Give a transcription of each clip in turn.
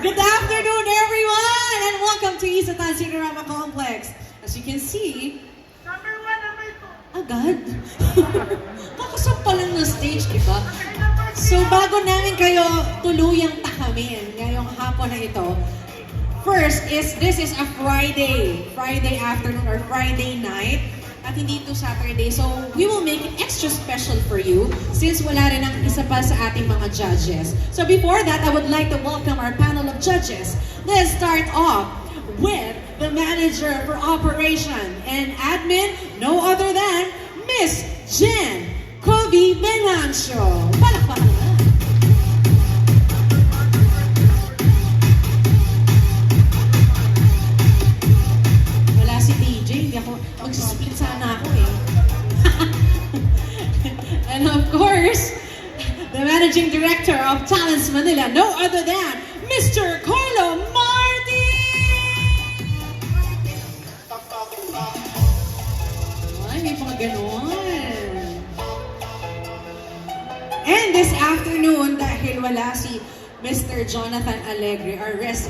Good afternoon, everyone, and welcome to Isatan Cinerama Complex. As you can see, Number 1 naman ito. agad. Kakasampa lang ng stage, di ba? So, bago namin kayo tuluyang takamin ngayong hapon na ito, first is, this is a Friday afternoon or Friday night. At hindi ito Saturday. So, we will make it extra special for you since wala rin ang isa pa sa ating mga judges. So, before that, I would like to welcome our panel of judges. Let's start off with the manager for operation and admin, no other than Miss Jen Kobe Venancio. Palakpakan na. Wala si DJ, hindi ako, mag-split sana ako eh. And of course, the managing director of Talents Manila, no other than Mr. Carlo Martin! Ay, may mga ganon. And this afternoon, dahil wala si Mr. Jonathan Alegre,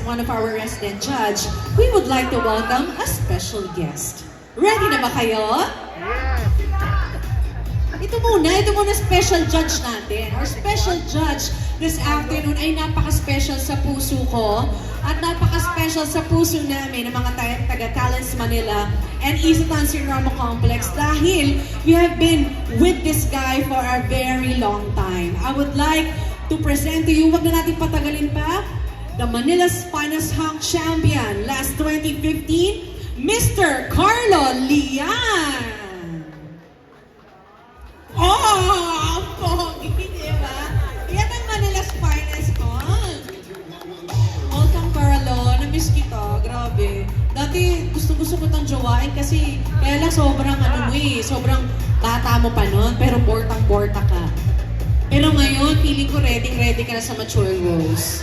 one of our resident judge, we would like to welcome a special guest. Ready na ba kayo? Ito muna special judge natin. Our special judge this afternoon ay napaka-special sa puso ko at napaka-special sa puso namin ng mga taga-Talents Manila and Isatan Cinerama Complex dahil we have been with this guy for a very long time. I would like to present to you, wag na natin patagalin pa, the Manila's Finest Hunk Champion last 2015, Mr. Carlo Lian! Oh! Pogi, diba? Yan ang Manila's Finest Hunk! Welcome, Carlo. Na-miss kita. Grabe. Dati, gusto-gusto ko tang jowain kasi kaya lang sobrang sobrang bata mo pa nun, pero bortang-borta ka. Pero ngayon, feeling ko ready ka na sa mature roles.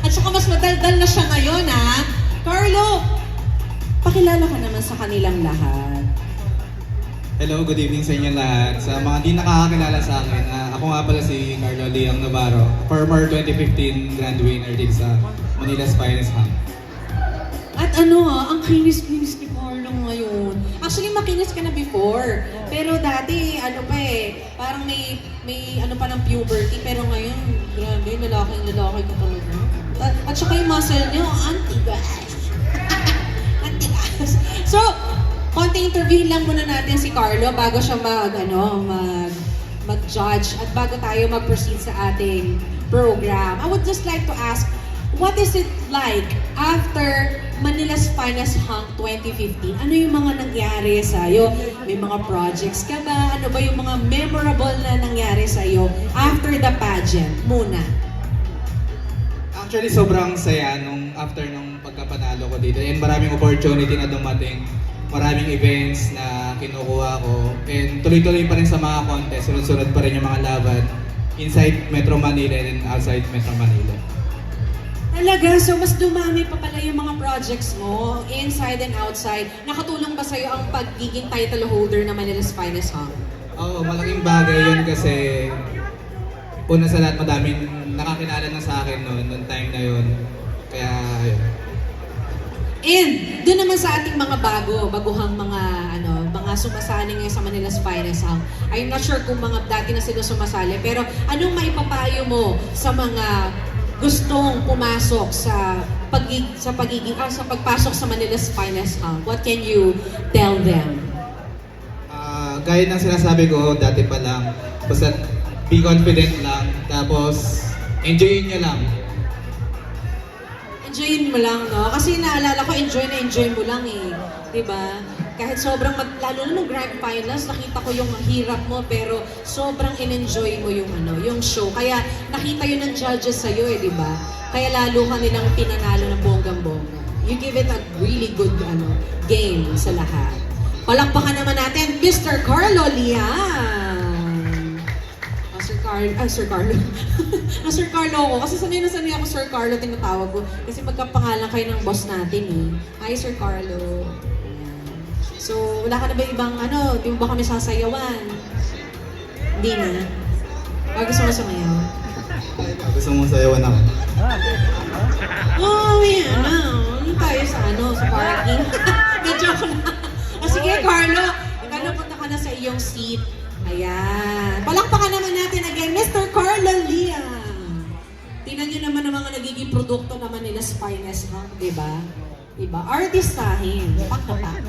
At saka mas madaldal na siya ngayon, ha? Carlo, pakilala ka naman sa kanilang lahat. Hello, good evening sa inyo lahat. Sa mga di nakakakilala sa akin, ako nga pala si Carlo Liang Navarro, former 2015 Grand Winner din sa Manila's Finest Hunk. At ang kinis-kinis ni Carlo ngayon. Actually, makinis ka na before. Pero dati, parang may pa ng puberty. Pero ngayon, grabe, lalaki ka talaga. At saka yung muscle niyo, anti-gas. Anti-gas. So, konting interview lang muna natin si Carlo bago siya mag-judge at bago tayo mag-proceed sa ating program. I would just like to ask, what is it like after Manila's Finest Hunk 2015? Ano yung mga nangyari sa'yo? May mga projects ka ba? Ano ba yung mga memorable na nangyari sa'yo after the pageant? Muna. Actually, sobrang saya after nung pagkapanalo ko dito. And maraming opportunity na dumating. Maraming events na kinukuha ko. And tuloy-tuloy pa rin sa mga contest. Sunod-sunod pa rin yung mga laban inside Metro Manila and outside Metro Manila. Talaga? So, mas dumami pa pala yung mga projects mo, inside and outside. Nakatulong ba sa'yo ang pagiging title holder na Manila's Finest Hunk? Oo, malaking bagay yun kasi una sa lahat, madaming nakakilala na sa akin noong time na yun. Kaya, ayun. And doon naman sa ating mga baguhang mga sumasali ngayon sa Manila's Finest Hunk. I'm not sure kung mga dati na sila sumasali, pero anong maipapayo mo sa mga gustong pumasok sa pagpasok sa Manila's Finest Hunk? What can you tell them? Gaya ng sinasabi ko dati pa lang, basta be confident lang, tapos enjoyin nyo lang. Enjoyin mo lang, no? Kasi naalala ko, enjoy mo lang eh. Diba? Kahit sobrang, lalo na nung grand finals, nakita ko yung hirap mo, pero sobrang in-enjoy mo yung show. Kaya nakita yun ng judges sa'yo eh, diba? Kaya lalo ka nilang pinanalo ng bonggang-bongga. You give it a really good game sa lahat. Palakpakan naman natin, Mr. Carlo Lian! Sir Carlo. Sir Carlo ako. Kasi sanay ako Sir Carlo, tinatawag ko. Kasi magkapangalan kayo ng boss natin eh. Hi, Sir Carlo. So, wala ka na ba ibang di mo ba kami sasayawan? Hindi na. Gusto mo sumayaw? Gusto mong sayawan ako. Oh, yan. Ano tayo sa sa parking? Na-joke na. O sige, Carlo. Ikaw punta ka na sa iyong seat. Ayan. Palakpakan naman natin again, Mr. Carlo Liang. Tingnan nyo naman ang mga nagiging produkto naman nila sa Finest Hub, di ba? Diba? Artistahin. Pak na pak.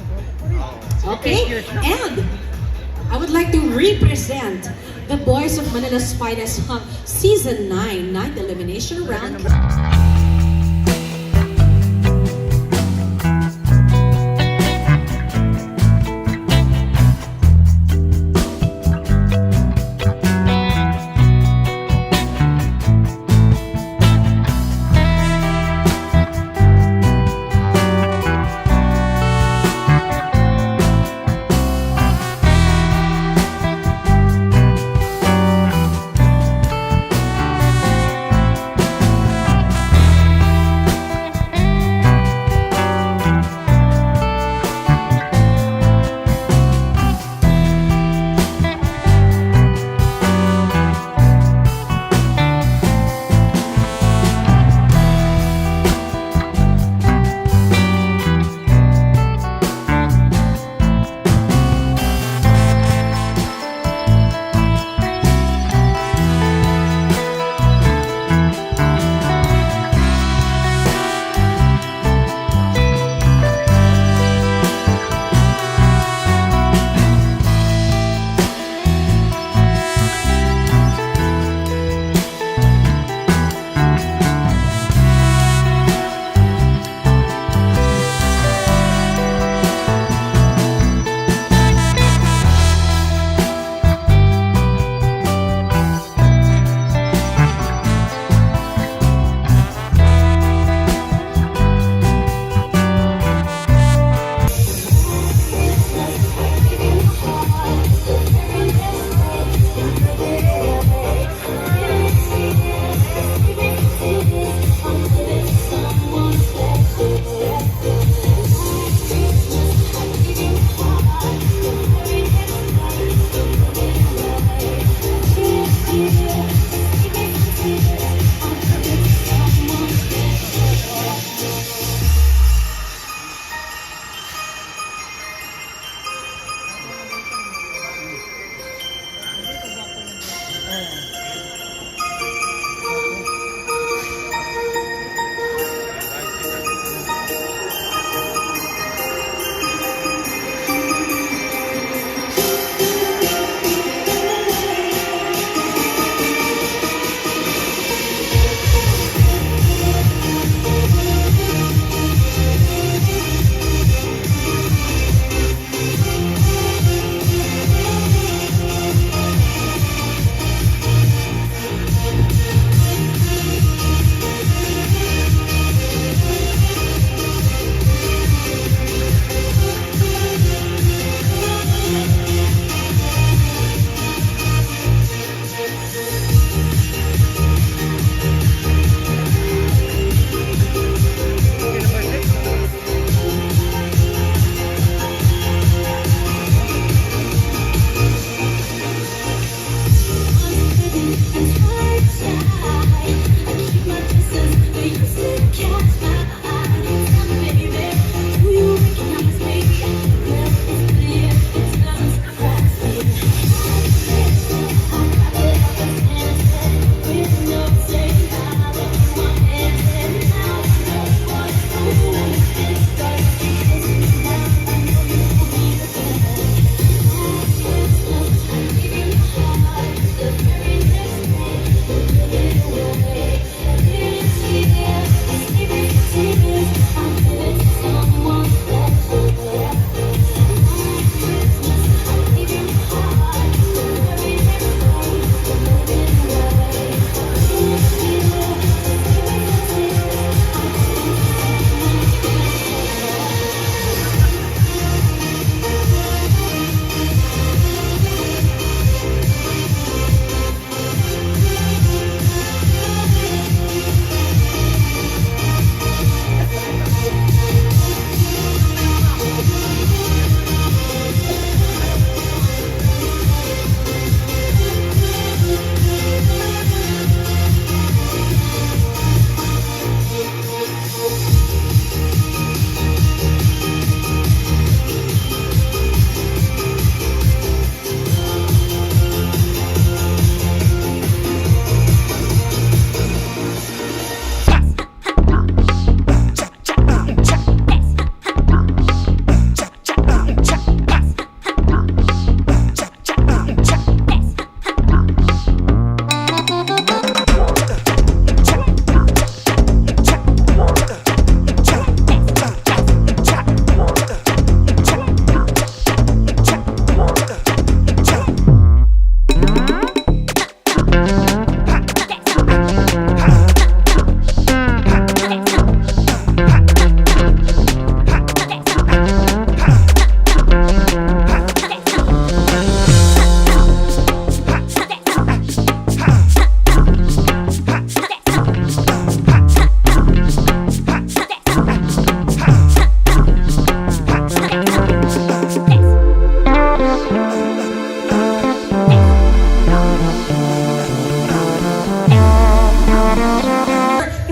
Okay? And I would like to represent the boys of Manila's Finest Hub Season 9, 9th Elimination Round.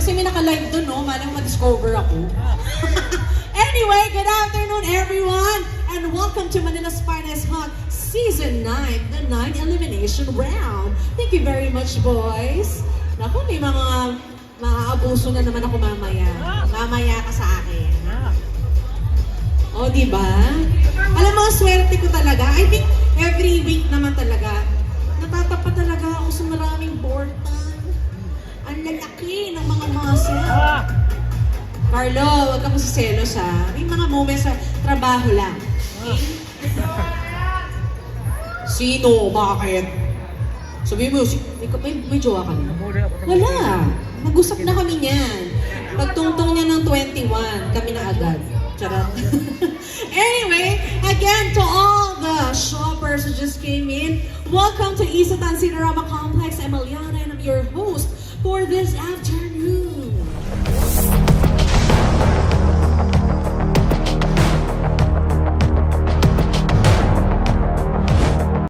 Kasi may naka-live dun, no? Malang ma-discover ako. Anyway, good afternoon, everyone! And welcome to Manila's Finest Hot Season 9, the 9 Elimination Round. Thank you very much, boys. Naku, may mga maaabuso na naman ako mamaya. Mamaya ka sa akin. O, di ba? Alam mo, ang swerte ko talaga. I think every week naman talaga, natatapat talaga ako sa maraming bortan. Ang lalaki ng mga muscle. Carlo, huwag ka masiselos ha. May mga moments sa trabaho lang. Okay? Sino? Bakit? Sabi mo, may jowa ka na? Wala. Nag-usap na kami niyan. Pagtungtong niya ng 21, kami na agad. Charot. Anyway, again, to all the shoppers who just came in, welcome to Isatan Cinerama Complex. I'm Eliana and I'm your host for this afternoon.